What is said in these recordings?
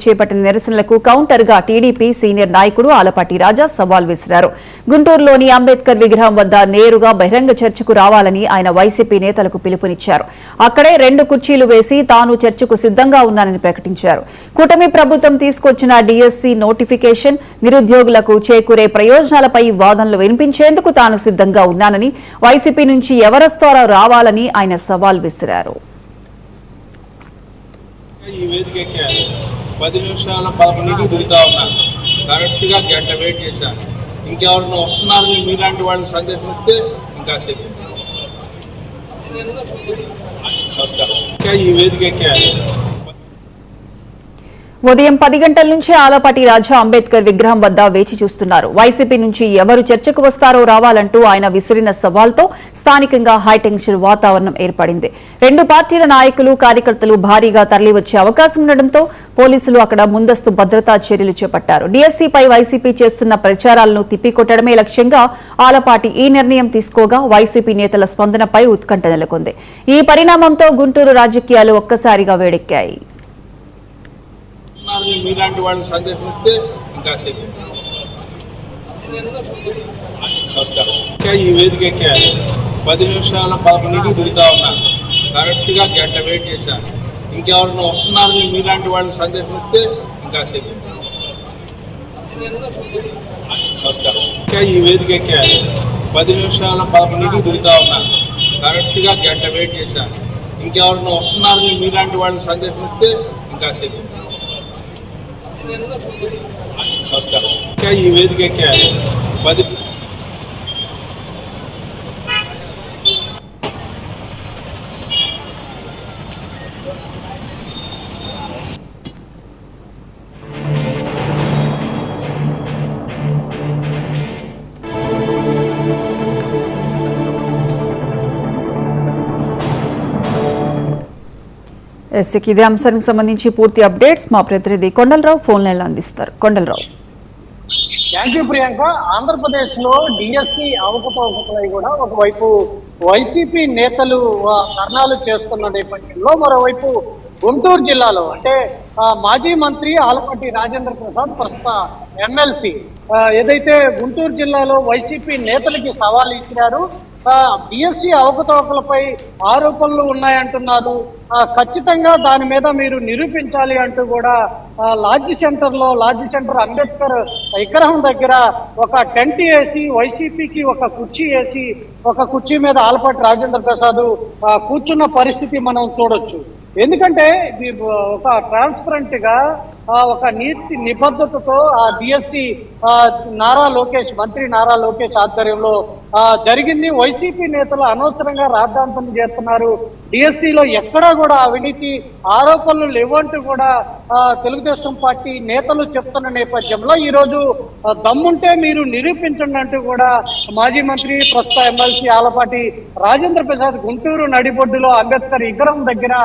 చేపట్టిన నిరసనలకు కౌంటర్ గా TDP senior నాయకుడు ఆలపాటి రాజా సవాల్ విసిరారు. గుంటూరులోని అంబేద్కర్ విగ్రహం వద్ద నేరుగా బహిరంగ చర్చకు రావాలని ఆయన వైసీపీ నేతలకు పిలుపునిచ్చారు. అక్కడే 2 కుర్చీలు వేసి తాను చర్చకు సిద్ధంగా ఉన్నానని ప్రకటించారు. కూటమి ప్రభుత్వం తీసుకొచ్చిన డీఎస్సీ నోటిఫికేషన్, నిరుద్యోగులకు చేకూరే ప్రయోజనాలపై వాదనలు వినిపించేందుకు తాను సిద్ధంగా ఉన్నానని, వైసీపీ నుంచి ఎవరొస్తారో రావాలని ఆయన సవాల్ విసిరారు. 10 నిమిషాల 11కి దిగుతా ఉన్నాను. కరెక్ట్గా గంట వెయిట్ చేశాను. ఇంకెవరైనా వస్తున్నారని మీలాంటి వాళ్ళని సందేశం ఇస్తే ఇంకా సేపు ఇంకా ఈ వేదిక ఎక్కారు. ఉదయం 10 గంటల నుంచి ఆలపాటి రాజా అంబేద్కర్ విగ్రహం వద్ద వేచి చూస్తున్నారు. వైసీపీ నుంచి ఎవరు చర్చకు వస్తారో రావాలంటూ ఆయన విసిరిన సవాల్తో స్థానికంగా హైటెన్షన్ వాతావరణం ఏర్పడింది. 2 పార్టీల నాయకులు, కార్యకర్తలు భారీగా తరలివచ్చే అవకాశం ఉండడంతో పోలీసులు అక్కడ ముందస్తు భద్రతా చర్యలు చేపట్టారు. డీఎస్సీపై వైసీపీ చేస్తున్న ప్రచారాలను తిప్పికొట్టడమే లక్ష్యంగా ఆలపాటి ఈ నిర్ణయం తీసుకోగా వైసీపీ నేతల స్పందనపై ఉత్కంఠ నెలకొంది. ఈ పరిణామంతో గుంటూరు రాజకీయాలు ఒక్కసారిగా వేడెక్కాయి. మీలాంటి వాళ్ళని సందేశం ఇస్తే ఇంకా సేపు ఇంకా ఈ వేదిక ఎక్కారు. 10 నిమిషాల 11కి దిగుతా ఉన్నాను. కరెక్ట్గా గంట వెయిట్ చేశాను. ఇంకెవరైనా వస్తున్నారని మీలాంటి వాళ్ళని సందేశం ఇస్తే ఇంకా సేపు ఇంకా ఈ వేదిక ఎక్కారు. 10 నిమిషాల 11కి దిగుతా ఉన్నాను. కరెక్ట్గా గంట వెయిట్ చేశాను. ఇంకెవరైనా వస్తున్నారని మీలాంటి వాళ్ళని సందేశం ఇస్తే ఇంకా సేపు ఇంకా ఈ వేదిక ఎక్కారు. 10 ఇదే అంశానికి సంబంధించి పూర్తి అప్డేట్స్ మా ప్రతినిధి కొండలరావు ఫోన్ లైన్ అందిస్తారు. కొండలరావు. Thank you Priyanka. ఆంధ్రప్రదేశ్ లో డిఎస్సి అవకతవకలపై కూడా ఒకవైపు వైసీపీ నేతలు ధర్నాలు చేస్తున్న నేపథ్యంలో మరోవైపు గుంటూరు జిల్లాలో అంటే మాజీ మంత్రి ఆలపాటి రాజేంద్ర ప్రసాద్ ప్రస్తుత ఎమ్మెల్సీ ఏదైతే గుంటూరు జిల్లాలో వైసీపీ నేతలకి సవాల్ ఇచ్చినారు. డిఎస్సి అవకతవకలపై ఆరోపణలు ఉన్నాయంటున్నారు. ఖచ్చితంగా దాని మీద మీరు నిరూపించాలి అంటూ కూడా లాడ్జి సెంటర్ అంబేద్కర్ విగ్రహం దగ్గర ఒక టెంట్ వేసి వైసీపీకి ఒక కుర్చీ వేసి ఒక కుర్చీ మీద ఆలపాటి రాజేంద్ర ప్రసాద్ కూర్చున్న పరిస్థితి మనం చూడొచ్చు. ఎందుకంటే ఒక ట్రాన్స్పరెంట్ గా ఒక నీతి నిబద్ధతతో ఆ డిఎస్సి మంత్రి నారా లోకేష్ ఆధ్వర్యంలో జరిగింది. వైసీపీ నేతలు అనవసరంగా రాద్ధాంతం చేస్తున్నారు. డిఎస్సిలో ఎక్కడా కూడా అవినీతి ఆరోపణలు లేవంటూ కూడా తెలుగుదేశం పార్టీ నేతలు చెప్తున్న నేపథ్యంలో ఈరోజు దమ్ముంటే మీరు నిరూపించండి అంటూ కూడా మాజీ మంత్రి ప్రస్తుత ఎమ్మెల్సీ ఆలపాటి రాజేంద్ర ప్రసాద్ గుంటూరు నడిబొడ్డులో అంబేద్కర్ విగ్రహం దగ్గర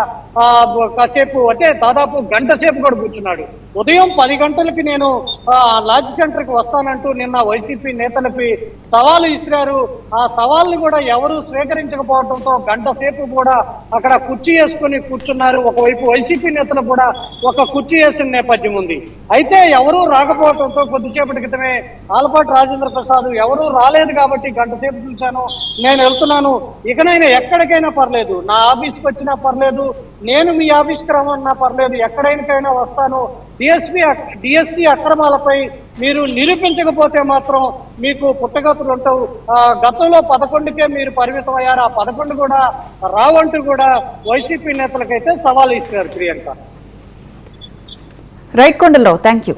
కాసేపు అంటే దాదాపు గంట సేపు కూడా కూర్చున్నాడు. ఉదయం 10 గంటలకి నేను లాడ్జ్ సెంటర్కి వస్తానంటూ నిన్న వైసీపీ నేతలకి సవాలు ఇసిరారు. ఆ సవాల్ని కూడా ఎవరు స్వీకరించకపోవడంతో గంట సేపు కూడా అక్కడ కుర్చీ వేసుకుని కూర్చున్నారు. ఒకవైపు వైసీపీ నేతలు కూడా ఒక కుర్చీ వేసిన నేపథ్యం ఉంది. అయితే ఎవరూ రాకపోవడంతో కొద్దిసేపటి క్రితమే ఆలపాటి రాజేంద్ర ప్రసాద్ ఎవరూ రాలేదు కాబట్టి గంట సేపు చూశాను, నేను వెళ్తున్నాను, ఇకనైనా ఎక్కడికైనా పర్లేదు, నా ఆఫీస్కి వచ్చినా పర్లేదు, నేను మీ ఆఫీస్కి రమ్మన్నా పర్లేదు, ఎక్కడైనా వస్తాను, డిఎస్సి అక్రమాలపై మీరు నిరూపించకపోతే మాత్రం మీకు పుట్టగతులు ఉంటావు. గతంలో 11కే మీరు పరిమితం అయ్యారు, ఆ 11 కూడా రావంటూ కూడా వైసీపీ నేతలకైతే సవాల్ ఇస్తున్నారు. Priyanka. Right Kondalarao, thank you.